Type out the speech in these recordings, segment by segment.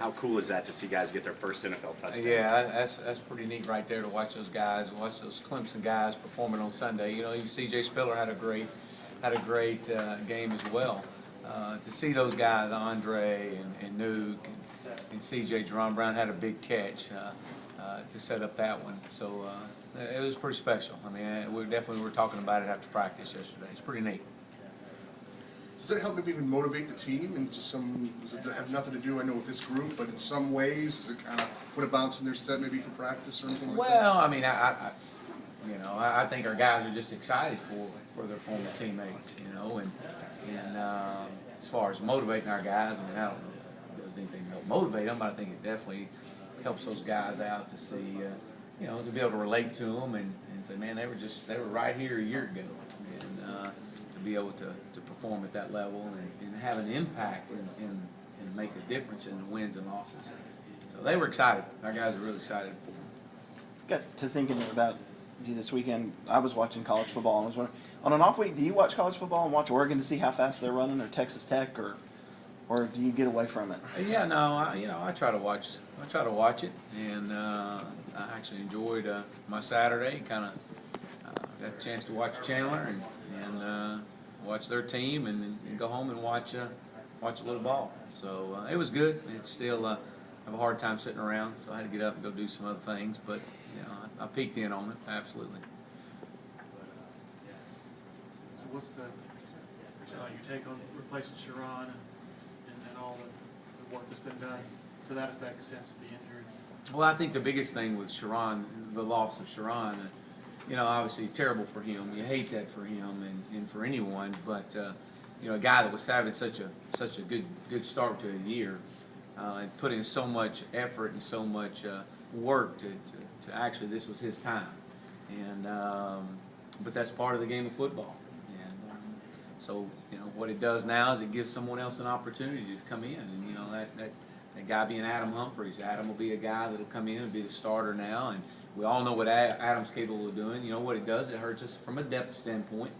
How cool is that to see guys get their first NFL touchdown? Yeah, that's pretty neat right there to watch those guys, watch those Clemson guys performing on Sunday. You know, even C.J. Spiller had a great game as well. To see those guys, Andre and Nuke and C.J. Jerron Brown had a big catch to set up that one. So it was pretty special. I mean, we definitely were talking about it after practice yesterday. It's pretty neat. Does that help maybe even motivate the team? And just does it have nothing to do, I know, with this group, but in some ways, does it kind of put a bounce in their step maybe for practice or anything like that? Well, I mean, I think our guys are just excited for their former teammates, you know, and as far as motivating our guys, I mean, I don't know if it does anything to help motivate them, but I think it definitely helps those guys out to see, you know, to be able to relate to them and say, man, they were right here a year ago, and to be able to perform at that level and have an impact and make a difference in the wins and losses. So they were excited. Our guys were really excited for them. Got to thinking about you this weekend. I was watching college football and was wondering, on an off week, do you watch college football and watch Oregon to see how fast they're running, or Texas Tech, or do you get away from it? Yeah, no, I try to watch. I try to watch it, and I actually enjoyed my Saturday. Kind of got a chance to watch Chandler and watch their team, and go home and watch a little ball. So it was good. It's still I have a hard time sitting around, so I had to get up and go do some other things. But you know, I peeked in on it, absolutely. So what's your take on replacing Sherron and all the work that's been done to that effect since the injury? Well, I think the biggest thing with Sherron, the loss of Sherron, you know, obviously terrible for him. You hate that for him and for anyone, but you know, a guy that was having such a good start to a year and put in so much effort and so much work to actually, this was his time, and but that's part of the game of football. So, you know, what it does now is it gives someone else an opportunity to come in. And, you know, that guy being Adam Humphries. Adam will be a guy that will come in and be the starter now. And we all know what Adam's capable of doing. You know what it does? It hurts us from a depth standpoint.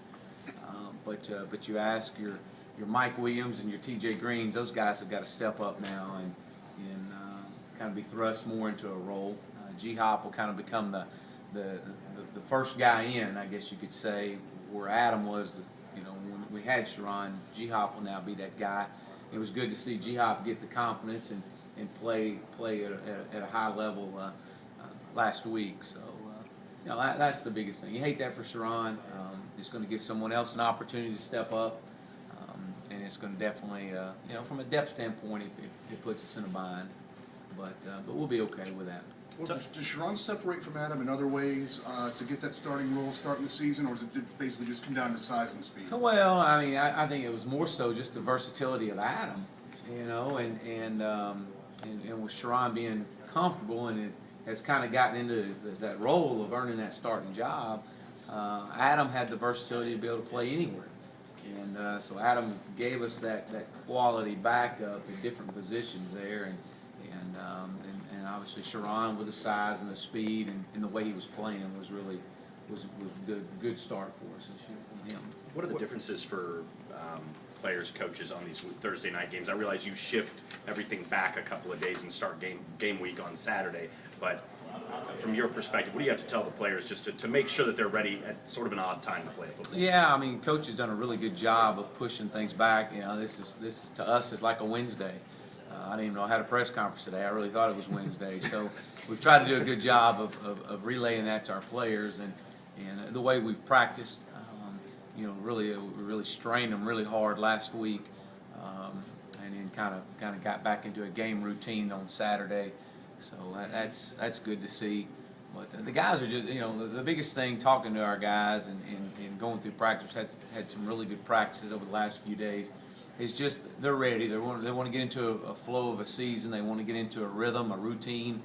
But you ask your Mike Williams and your T.J. Greens, those guys have got to step up now and kind of be thrust more into a role. G-Hop will kind of become the first guy in, I guess you could say, where Adam was, you know, when we had Sherron. G-Hop will now be that guy. It was good to see G-Hop get the confidence and play at a high level last week. So, you know, that's the biggest thing. You hate that for Sherron. It's going to give someone else an opportunity to step up, and it's going to definitely, you know, from a depth standpoint, it puts us in a bind. But we'll be okay with that. Well, does Sherron separate from Adam in other ways to get that starting role starting the season, or does it basically just come down to size and speed? Well, I mean, I think it was more so just the versatility of Adam, you know, and with Sherron being comfortable and it has kind of gotten into that role of earning that starting job. Adam had the versatility to be able to play anywhere, and so Adam gave us that quality backup in different positions there, and obviously Sherron with the size and the speed and the way he was playing was good start for us this year from him. What are the differences for players, coaches on these Thursday night games? I realize you shift everything back a couple of days and start game week on Saturday, but from your perspective, what do you have to tell the players just to make sure that they're ready at sort of an odd time to play football? Yeah, I mean, Coach has done a really good job of pushing things back. You know, this is to us is like a Wednesday. I didn't even know I had a press conference today. I really thought it was Wednesday. So we've tried to do a good job of relaying that to our players, and the way we've practiced. You know, really strained them really hard last week, and then kind of got back into a game routine on Saturday. So that's good to see. But the guys are just, you know, the biggest thing talking to our guys and going through practice, had some really good practices over the last few days. It's just they're ready. They want to get into a flow of a season. They want to get into a rhythm, a routine,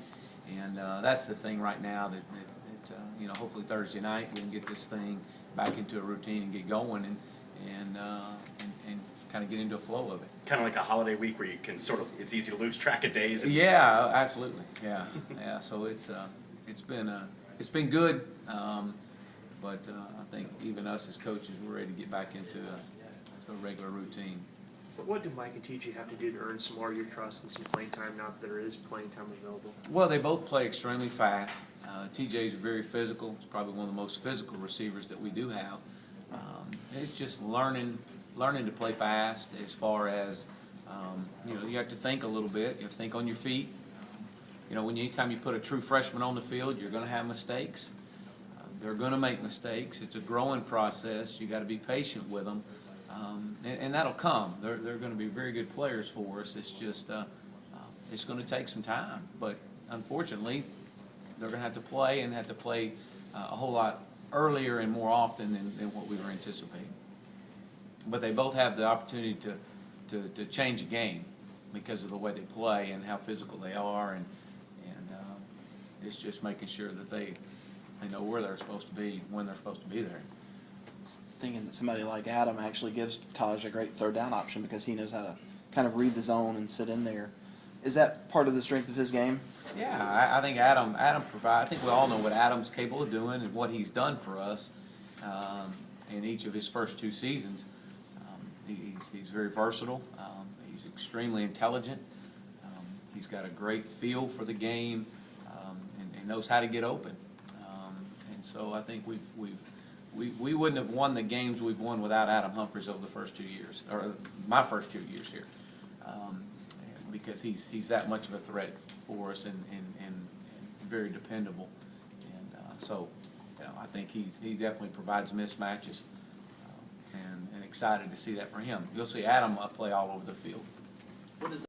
and that's the thing right now. That you know, hopefully Thursday night we can get this thing back into a routine and get going and kind of get into a flow of it. Kind of like a holiday week where you can it's easy to lose track of days. Yeah, absolutely. Yeah. So it's been good, but I think even us as coaches, we're ready to get back into a regular routine. What do Mike and TJ have to do to earn some more of your trust and some playing time now that there is playing time available? Well, they both play extremely fast. TJ's very physical. He's probably one of the most physical receivers that we do have. It's just learning to play fast as far as, you have to think a little bit. You have to think on your feet. Anytime you put a true freshman on the field, you're going to have mistakes. They're going to make mistakes. It's a growing process. You got to be patient with them. And that'll come. They're going to be very good players for us. It's just it's going to take some time. But unfortunately, they're going to have to play a whole lot earlier and more often than what we were anticipating. But they both have the opportunity to change a game because of the way they play and how physical they are, and it's just making sure that they know where they're supposed to be when they're supposed to be there. Thinking that somebody like Adam actually gives Taj a great third down option because he knows how to kind of read the zone and sit in there. Is that part of the strength of his game? Yeah, I think Adam provides. I think we all know what Adam's capable of doing and what he's done for us in each of his first 2 seasons. He's very versatile. He's extremely intelligent. He's got a great feel for the game and knows how to get open. And so I think we wouldn't have won the games we've won without Adam Humphries over the first 2 years, or my first 2 years here, because he's that much of a threat for us and very dependable. And so I think he definitely provides mismatches, and excited to see that for him. You'll see Adam play all over the field. What is